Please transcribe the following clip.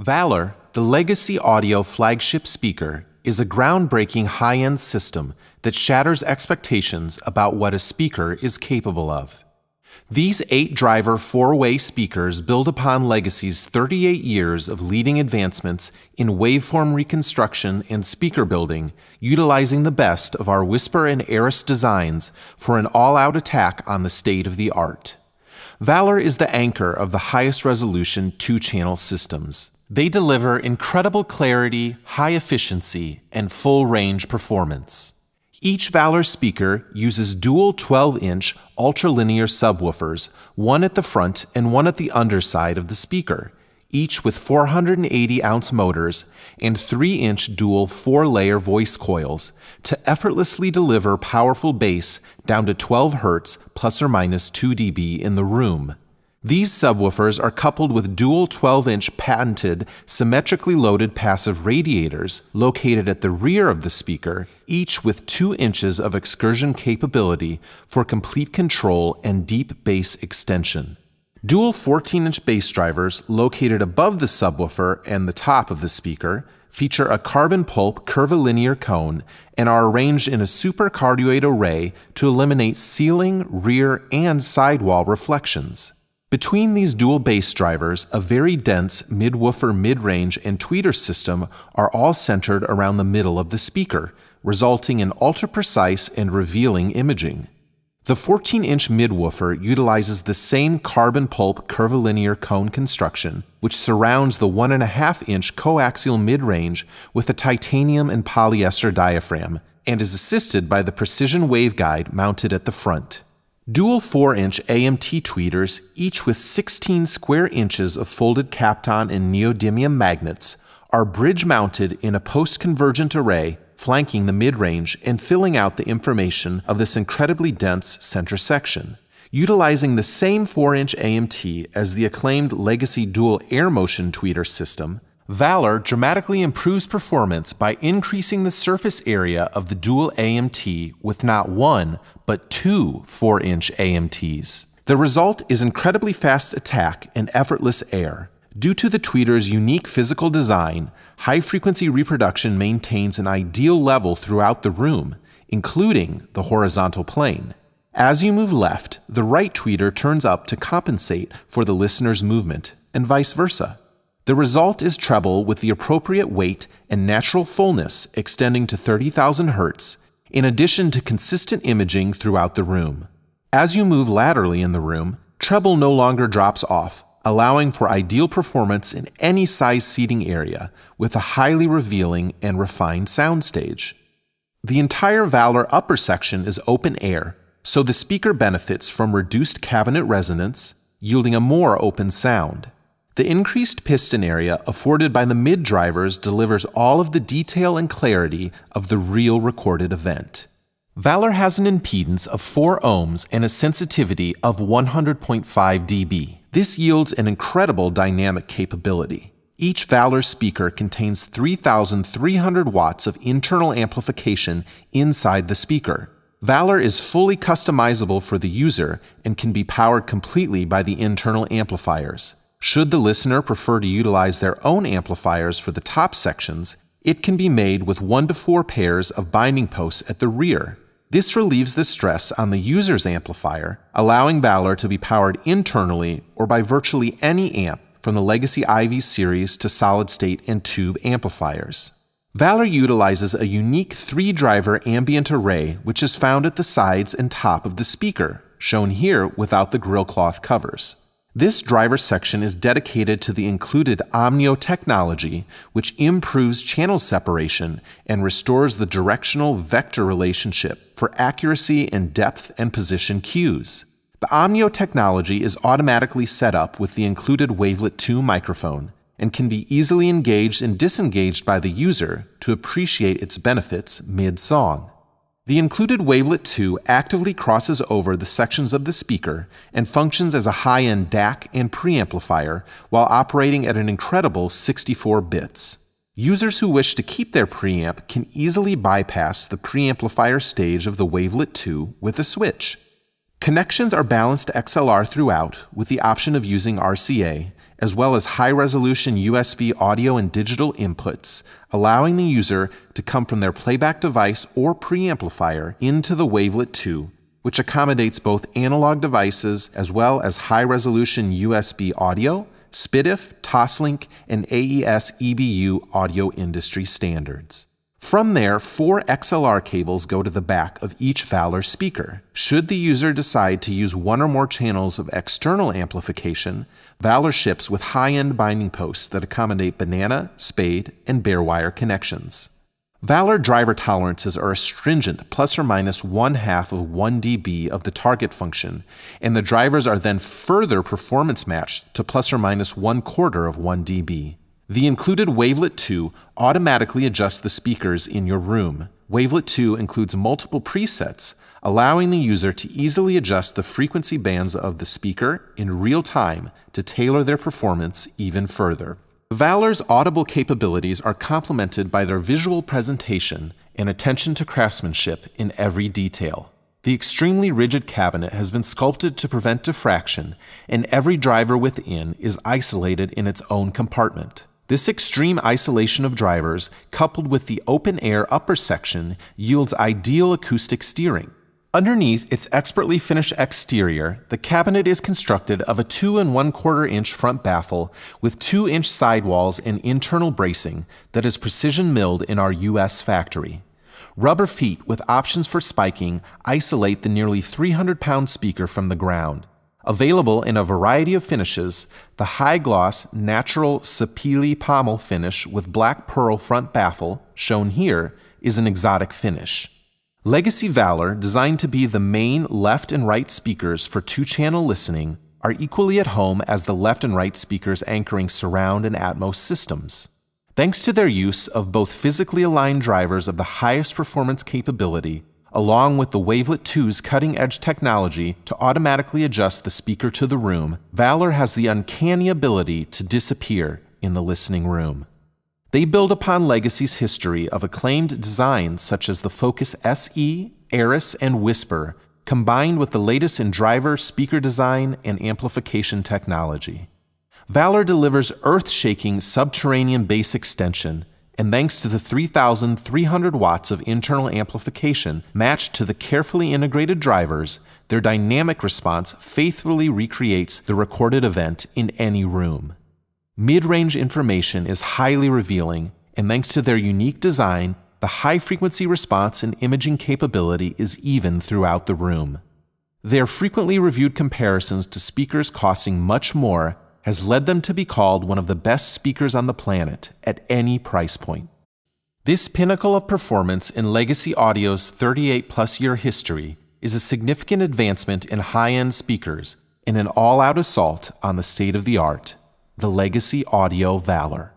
VALOR, the legacy audio flagship speaker, is a groundbreaking high-end system that shatters expectations about what a speaker is capable of. These 8-driver 4-way speakers build upon Legacy's 38 years of leading advancements in waveform reconstruction and speaker building, utilizing the best of our Whisper and Aris designs for an all-out attack on the state-of-the-art. VALOR is the anchor of the highest resolution 2-channel systems. They deliver incredible clarity, high efficiency, and full-range performance. Each VALOR speaker uses dual 12-inch ultralinear subwoofers, one at the front and one at the underside of the speaker, each with 480-ounce motors and 3-inch dual 4-layer voice coils to effortlessly deliver powerful bass down to 12 Hz plus or minus 2 dB in the room. These subwoofers are coupled with dual 12-inch patented, symmetrically loaded passive radiators located at the rear of the speaker, each with 2 inches of excursion capability for complete control and deep bass extension. Dual 14-inch bass drivers located above the subwoofer and the top of the speaker feature a carbon pulp curvilinear cone and are arranged in a supercardioid array to eliminate ceiling, rear, and sidewall reflections. Between these dual bass drivers, a very dense mid-woofer mid-range and tweeter system are all centered around the middle of the speaker, resulting in ultra-precise and revealing imaging. The 14-inch mid-woofer utilizes the same carbon pulp curvilinear cone construction, which surrounds the 1.5-inch coaxial mid-range with a titanium and polyester diaphragm, and is assisted by the precision waveguide mounted at the front. Dual 4-inch AMT tweeters, each with 16 square inches of folded Kapton and neodymium magnets, are bridge-mounted in a post-convergent array, flanking the mid-range and filling out the information of this incredibly dense center section. Utilizing the same 4-inch AMT as the acclaimed Legacy dual air motion tweeter system, VALOR dramatically improves performance by increasing the surface area of the dual AMT with not one, but 2 4-inch AMTs. The result is incredibly fast attack and effortless air. Due to the tweeter's unique physical design, high-frequency reproduction maintains an ideal level throughout the room, including the horizontal plane. As you move left, the right tweeter turns up to compensate for the listener's movement, and vice versa. The result is treble with the appropriate weight and natural fullness extending to 30,000 Hz, in addition to consistent imaging throughout the room. As you move laterally in the room, treble no longer drops off, allowing for ideal performance in any size seating area with a highly revealing and refined soundstage. The entire VALOR upper section is open air, so the speaker benefits from reduced cabinet resonance, yielding a more open sound. The increased piston area afforded by the mid-drivers delivers all of the detail and clarity of the real recorded event. VALOR has an impedance of 4 ohms and a sensitivity of 100.5 dB. This yields an incredible dynamic capability. Each VALOR speaker contains 3,300 watts of internal amplification inside the speaker. VALOR is fully customizable for the user and can be powered completely by the internal amplifiers. Should the listener prefer to utilize their own amplifiers for the top sections, it can be made with 1 to 4 pairs of binding posts at the rear. This relieves the stress on the user's amplifier, allowing VALOR to be powered internally or by virtually any amp from the Legacy Ivy series to solid-state and tube amplifiers. VALOR utilizes a unique 3-driver ambient array which is found at the sides and top of the speaker, shown here without the grill cloth covers. This driver section is dedicated to the included Omnio technology, which improves channel separation and restores the directional vector relationship for accuracy and depth and position cues. The Omnio technology is automatically set up with the included Wavelet 2 microphone and can be easily engaged and disengaged by the user to appreciate its benefits mid-song. The included Wavelet 2 actively crosses over the sections of the speaker and functions as a high-end DAC and preamplifier while operating at an incredible 64 bits. Users who wish to keep their preamp can easily bypass the preamplifier stage of the Wavelet 2 with a switch. Connections are balanced XLR throughout with the option of using RCA, as well as high-resolution USB audio and digital inputs, allowing the user to come from their playback device or preamplifier into the Wavelet 2, which accommodates both analog devices as well as high-resolution USB audio, SPDIF, Toslink, and AES EBU audio industry standards. From there, 4 XLR cables go to the back of each VALOR speaker. Should the user decide to use one or more channels of external amplification, VALOR ships with high-end binding posts that accommodate banana, spade, and bare wire connections. VALOR driver tolerances are a stringent plus or minus 1/2 of 1 dB of the target function, and the drivers are then further performance matched to plus or minus 1/4 of 1 dB. The included Wavelet 2 automatically adjusts the speakers in your room. Wavelet 2 includes multiple presets, allowing the user to easily adjust the frequency bands of the speaker in real time to tailor their performance even further. VALOR's audible capabilities are complemented by their visual presentation and attention to craftsmanship in every detail. The extremely rigid cabinet has been sculpted to prevent diffraction, and every driver within is isolated in its own compartment. This extreme isolation of drivers, coupled with the open-air upper section, yields ideal acoustic steering. Underneath its expertly finished exterior, the cabinet is constructed of a 2 1/4-inch front baffle with 2-inch sidewalls and internal bracing that is precision milled in our U.S. factory. Rubber feet with options for spiking isolate the nearly 300-pound speaker from the ground. Available in a variety of finishes, the high-gloss natural sapele pommel finish with black pearl front baffle, shown here, is an exotic finish. Legacy VALOR, designed to be the main left and right speakers for 2-channel listening, are equally at home as the left and right speakers anchoring surround and Atmos systems. Thanks to their use of both physically aligned drivers of the highest performance capability, along with the Wavelet 2's cutting-edge technology to automatically adjust the speaker to the room, VALOR has the uncanny ability to disappear in the listening room. They build upon Legacy's history of acclaimed designs such as the Focus SE, Eris, and Whisper, combined with the latest in driver, speaker design, and amplification technology. VALOR delivers earth-shaking subterranean bass extension, and thanks to the 3,300 watts of internal amplification matched to the carefully integrated drivers, their dynamic response faithfully recreates the recorded event in any room. Mid-range information is highly revealing, and thanks to their unique design, the high-frequency response and imaging capability is even throughout the room. Their frequently reviewed comparisons to speakers costing much more has led them to be called one of the best speakers on the planet at any price point. This pinnacle of performance in Legacy Audio's 38-plus-year history is a significant advancement in high-end speakers and an all-out assault on the state-of-the-art, the Legacy Audio VALOR.